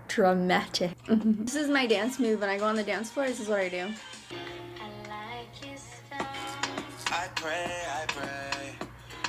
dramatic. This is my dance move when I go on the dance floor. This is what I do. I pray.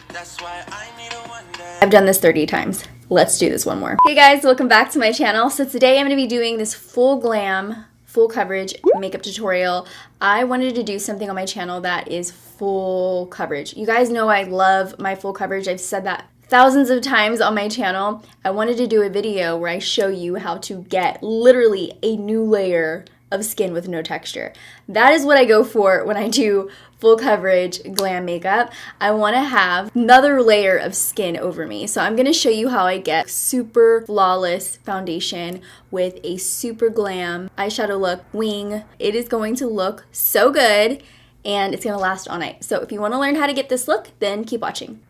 That's why I need a one day. I've done this 30 times. Let's do this one more. Hey guys, welcome back to my channel. So today I'm going to be doing this full glam, full coverage makeup tutorial. I wanted to do something on my channel that is full coverage. You guys know I love my full coverage. I've said that thousands of times on my channel. I wanted to do a video where I show you how to get literally a new layer of skin with no texture. That is what I go for when I do full coverage glam makeup. I want to have another layer of skin over me. So I'm going to show you how I get super flawless foundation with a super glam eyeshadow look wing. It is going to look so good and it's going to last all night. So if you want to learn how to get this look, then keep watching.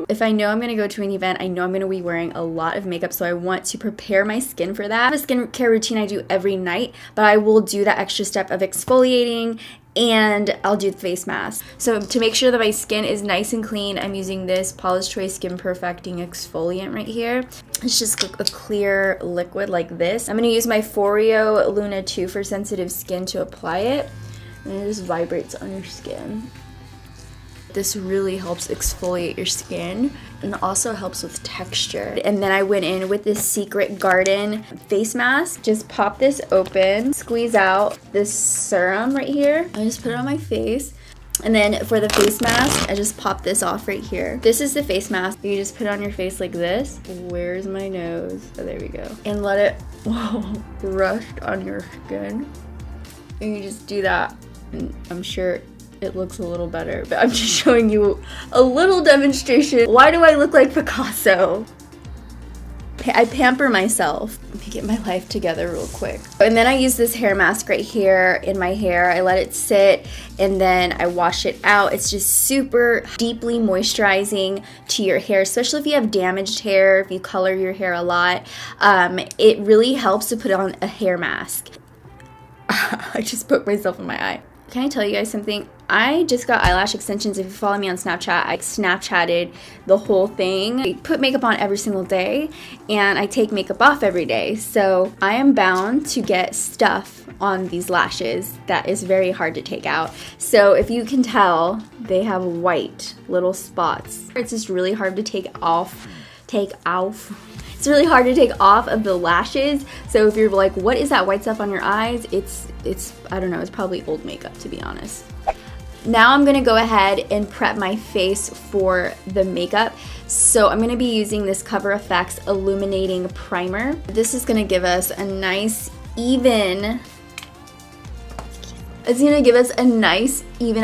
If I know I'm going to go to an event, I know I'm going to be wearing a lot of makeup, so I want to prepare my skin for that. I have a skincare routine I do every night, but I will do that extra step of exfoliating and I'll do the face mask. So to make sure that my skin is nice and clean, I'm using this Paula's Choice Skin Perfecting Exfoliant right here. It's just a clear liquid like this. I'm going to use my Foreo Luna 2 for sensitive skin to apply it. And it just vibrates on your skin. This really helps exfoliate your skin and also helps with texture. And then I went in with this Secret Garden face mask. Just pop this open, squeeze out this serum right here. I just put it on my face. And then for the face mask, I just pop this off right here. This is the face mask. You just put it on your face like this. Where's my nose? Oh, there we go. And let it rust on your skin. And you just do that. And I'm sure it looks a little better, but I'm just showing you a little demonstration. Why do I look like Picasso? I pamper myself. Let me get my life together real quick. And then I use this hair mask right here in my hair. I let it sit and then I wash it out. It's just super deeply moisturizing to your hair, especially if you have damaged hair, if you color your hair a lot. It really helps to put on a hair mask. I just poked myself in my eye. Can I tell you guys something? I just got eyelash extensions. If you follow me on Snapchat, I Snapchatted the whole thing. I put makeup on every single day and I take makeup off every day. So I am bound to get stuff on these lashes that is very hard to take out. So if you can tell, they have white little spots. It's just really hard to take off. It's really hard to take off of the lashes. So if you're like, what is that white stuff on your eyes? It's I don't know, it's probably old makeup, to be honest. Now I'm gonna go ahead and prep my face for the makeup. So I'm gonna be using this Cover FX Illuminating Primer. This is gonna give us a nice, even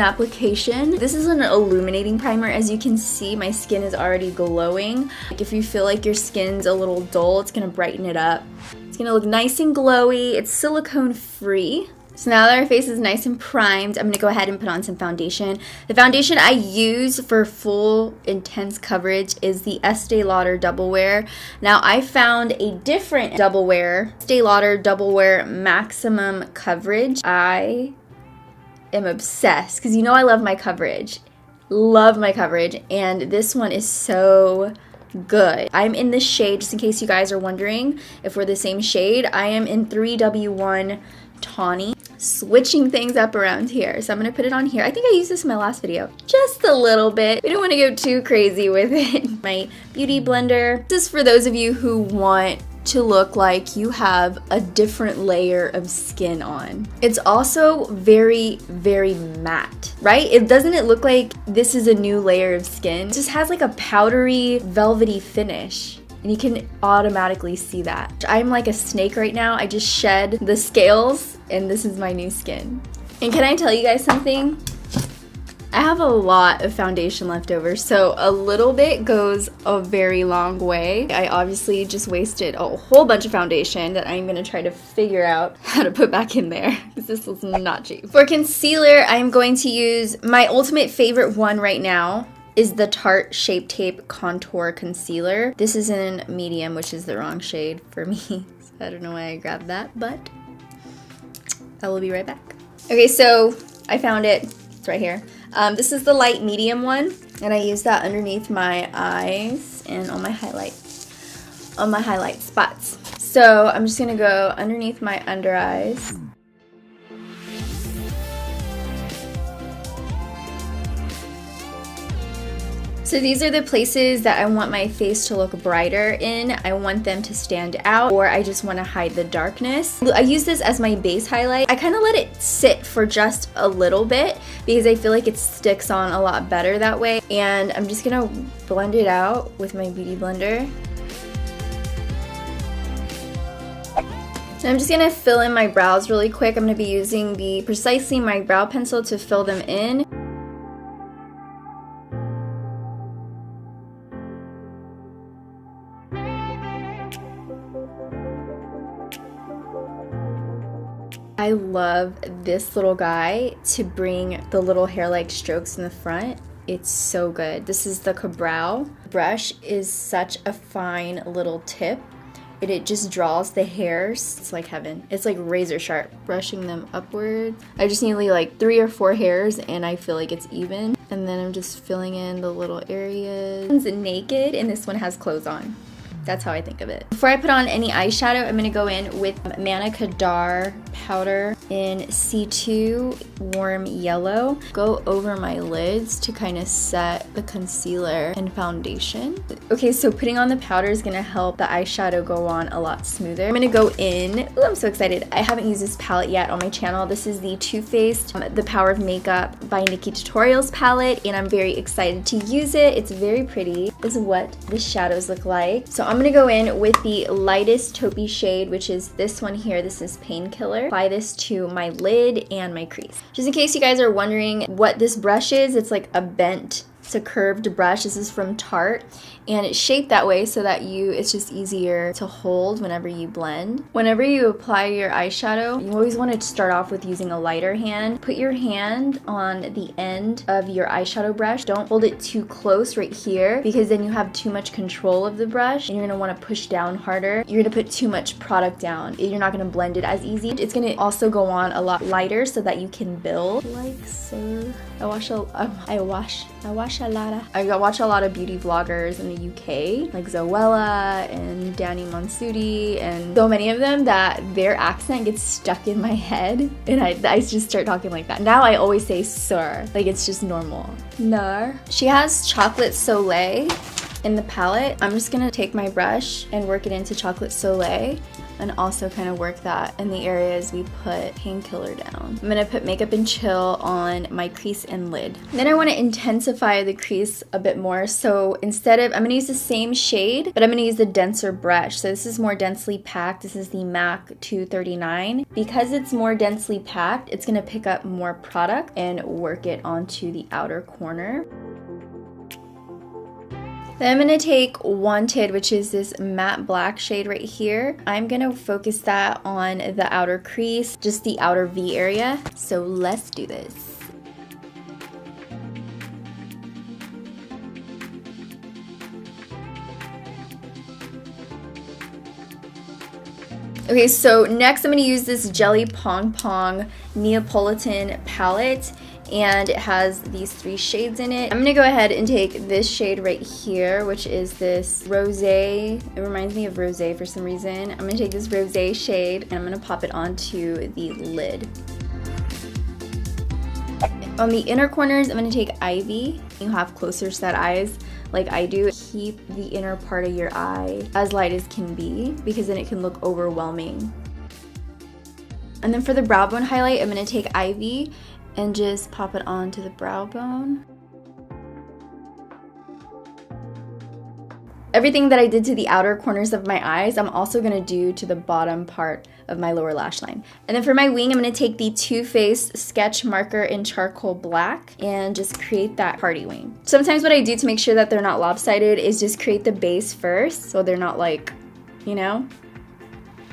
application. This is an illuminating primer. As you can see, my skin is already glowing. If you feel like your skin's a little dull, it's gonna brighten it up. It's gonna look nice and glowy. It's silicone free. So now that our face is nice and primed, I'm gonna go ahead and put on some foundation. The foundation I use for full intense coverage is the Estee Lauder Double Wear. Now I found a different Double Wear, Estee Lauder Double Wear Maximum Coverage. I am obsessed because you know I love my coverage. And this one is so good. I'm in this shade, just in case you guys are wondering if we're the same shade. I am in 3W1 Tawny. Switching things up around here. So I'm gonna put it on here. I think I used this in my last video. Just a little bit. We don't wanna go too crazy with it. My beauty blender. This is for those of you who want to look like you have a different layer of skin on. It's also very, very matte, right? Doesn't it look like this is a new layer of skin? It just has like a powdery, velvety finish. And you can automatically see that. I'm like a snake right now. I just shed the scales and this is my new skin. And can I tell you guys something? I have a lot of foundation left over, so a little bit goes a very long way. I obviously just wasted a whole bunch of foundation that I'm gonna try to figure out how to put back in there because this was not cheap. For concealer, I'm going to use my ultimate favorite one right now. Is the Tarte Shape Tape Contour Concealer. This is in medium, which is the wrong shade for me. So I don't know why I grabbed that, but I will be right back. Okay, so I found it. It's right here. This is the light medium one, and I use that underneath my eyes and on my highlight. on my highlight spots. So I'm just gonna go underneath my under eyes. So these are the places that I want my face to look brighter in. I want them to stand out, or I just want to hide the darkness. I use this as my base highlight. I kind of let it sit for just a little bit because I feel like it sticks on a lot better that way. And I'm just gonna blend it out with my Beauty Blender. And I'm just gonna fill in my brows really quick. I'm gonna be using the Precisely My Brow Pencil to fill them in. I love this little guy to bring the little hair-like strokes in the front. It's so good. This is the Ka-Brow. Brush is such a fine little tip. It just draws the hairs. It's like heaven. It's like razor sharp. Brushing them upward. I just need like 3 or 4 hairs and I feel like it's even. And then I'm just filling in the little areas. This one's naked and this one has clothes on. That's how I think of it. Before I put on any eyeshadow, I'm gonna go in with Manna Kadar powder in C2 Warm Yellow. Go over my lids to kind of set the concealer and foundation. Okay, so putting on the powder is gonna help the eyeshadow go on a lot smoother. I'm gonna go in, ooh, I'm so excited. I haven't used this palette yet on my channel. This is the Too Faced The Power of Makeup by NikkieTutorials palette, and I'm very excited to use it. It's very pretty. This is what the shadows look like. So I'm gonna go in with the lightest taupey shade, which is this one here. This is Painkiller. Apply this to my lid and my crease. Just in case you guys are wondering what this brush is, it's like a bent to curved brush. This is from Tarte, and it's shaped that way so that it's just easier to hold whenever you blend. Whenever you apply your eyeshadow, you always want to start off with using a lighter hand. Put your hand on the end of your eyeshadow brush. Don't hold it too close right here because then you have too much control of the brush and you're going to want to push down harder. You're going to put too much product down. You're not going to blend it as easy. It's going to also go on a lot lighter so that you can build like so. I watch a lot of beauty vloggers in the UK, like Zoella and Danny Monsuti, and so many of them that their accent gets stuck in my head, and I just start talking like that. Now I always say sir, like it's just normal. No. She has Chocolate Soleil in the palette. I'm just gonna take my brush and work it into Chocolate Soleil, and also kind of work that in the areas we put Painkiller down. I'm gonna put Makeup and Chill on my crease and lid. Then I wanna intensify the crease a bit more, so I'm gonna use the same shade, but I'm gonna use the denser brush. So this is more densely packed. This is the MAC 239. Because it's more densely packed, it's gonna pick up more product and work it onto the outer corner. Then I'm going to take Wanted, which is this matte black shade right here. I'm going to focus that on the outer crease, just the outer V area. So let's do this. Okay, so next I'm going to use this Jelly Pong Pong Neapolitan palette, and it has these 3 shades in it. I'm gonna go ahead and take this shade right here, which is this rosé. It reminds me of rosé for some reason. I'm gonna take this rosé shade and I'm gonna pop it onto the lid. On the inner corners, I'm gonna take Ivy. You have closer set eyes like I do. Keep the inner part of your eye as light as can be, because then it can look overwhelming. And then for the brow bone highlight, I'm gonna take Ivy and just pop it onto the brow bone. Everything that I did to the outer corners of my eyes, I'm also gonna do to the bottom part of my lower lash line. And then for my wing, I'm gonna take the Too Faced Sketch Marker in Charcoal Black and just create that party wing. Sometimes what I do to make sure that they're not lopsided is just create the base first, so they're not like, you know?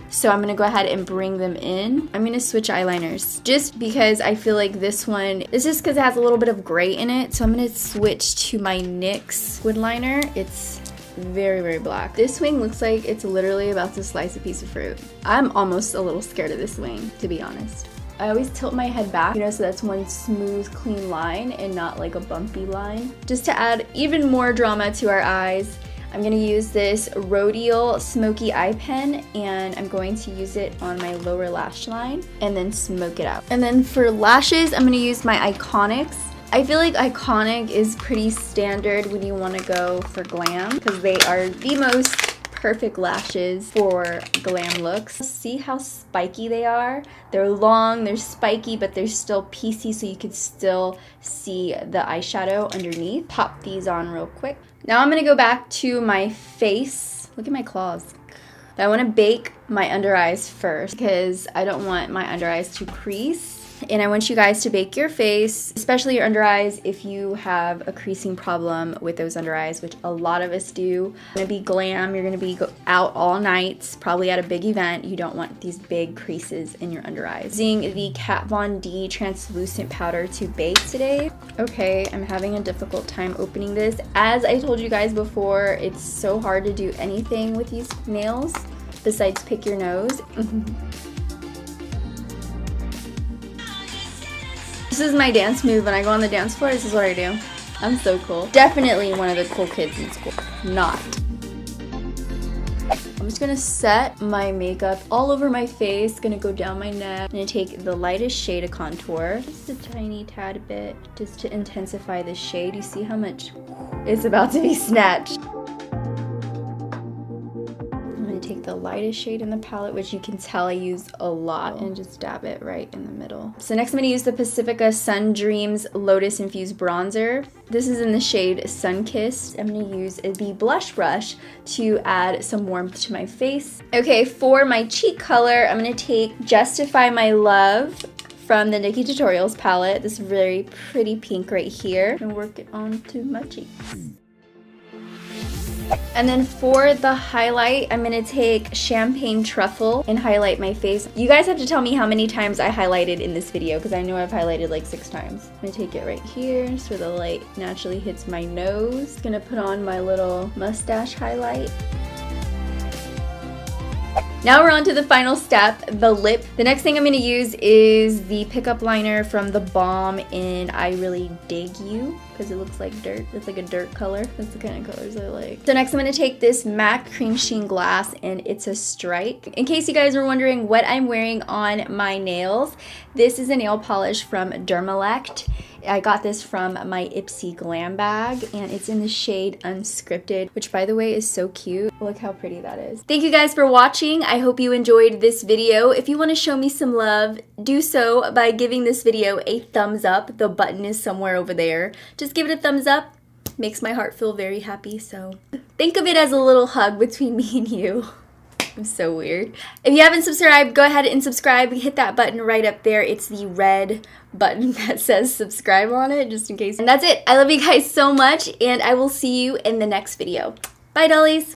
So I'm gonna go ahead and bring them in. I'm gonna switch eyeliners just because I feel like this is because it has a little bit of gray in it. So I'm gonna switch to my NYX Wood Liner. It's very, very black. This wing looks like it's literally about to slice a piece of fruit. I'm almost a little scared of this wing, to be honest. I always tilt my head back, you know, so that's one smooth, clean line and not like a bumpy line. Just to add even more drama to our eyes, I'm gonna use this Rodial Smoky Eye Pen, and I'm going to use it on my lower lash line and then smoke it out. And then for lashes, I'm gonna use my Iconics. I feel like Iconic is pretty standard when you wanna go for glam because they are the most perfect lashes for glam looks. See how spiky they are? They're long, they're spiky, but they're still piecey so you can still see the eyeshadow underneath. Pop these on real quick. Now I'm gonna go back to my face. Look at my claws. I wanna bake my under eyes first because I don't want my under eyes to crease. And I want you guys to bake your face, especially your under eyes, if you have a creasing problem with those under eyes, which a lot of us do. You're gonna be glam, you're gonna be out all night, probably at a big event. You don't want these big creases in your under eyes. Using the Kat Von D translucent powder to bake today. Okay, I'm having a difficult time opening this. As I told you guys before, it's so hard to do anything with these nails besides pick your nose. This is my dance move. When I go on the dance floor, this is what I do. I'm so cool. Definitely one of the cool kids in school. Not. I'm just gonna set my makeup all over my face. Gonna go down my neck. I'm gonna take the lightest shade of contour. Just a tiny tad bit, just to intensify the shade. You see how much is about to be snatched. Take the lightest shade in the palette, which you can tell I use a lot, and just dab it right in the middle. So next I'm going to use the Pacifica Sun Dreams Lotus Infused Bronzer. This is in the shade Sunkissed. I'm going to use the blush brush to add some warmth to my face. Okay, for my cheek color, I'm going to take Justify My Love from the Nikkie Tutorials palette. This very pretty pink right here. And work it onto my cheeks. And then for the highlight, I'm gonna take Champagne Truffle and highlight my face. You guys have to tell me how many times I highlighted in this video because I know I've highlighted like 6 times. I'm gonna take it right here so the light naturally hits my nose. Gonna put on my little mustache highlight. Now we're on to the final step, the lip. The next thing I'm going to use is the pickup liner from The Balm in I Really Dig You, because it looks like dirt. It's like a dirt color. That's the kind of colors I like. So next I'm going to take this MAC Cream Sheen Glass, and it's a strike. In case you guys were wondering what I'm wearing on my nails, this is a nail polish from Dermalect. I got this from my Ipsy Glam bag, and it's in the shade Unscripted, which by the way is so cute. Look how pretty that is. Thank you guys for watching. I hope you enjoyed this video. If you want to show me some love, do so by giving this video a thumbs up. The button is somewhere over there. Just give it a thumbs up. Makes my heart feel very happy, so think of it as a little hug between me and you. I'm so weird. If you haven't subscribed, go ahead and subscribe. Hit that button right up there. It's the red button that says subscribe on it, just in case. And that's it. I love you guys so much, and I will see you in the next video. Bye, dollies.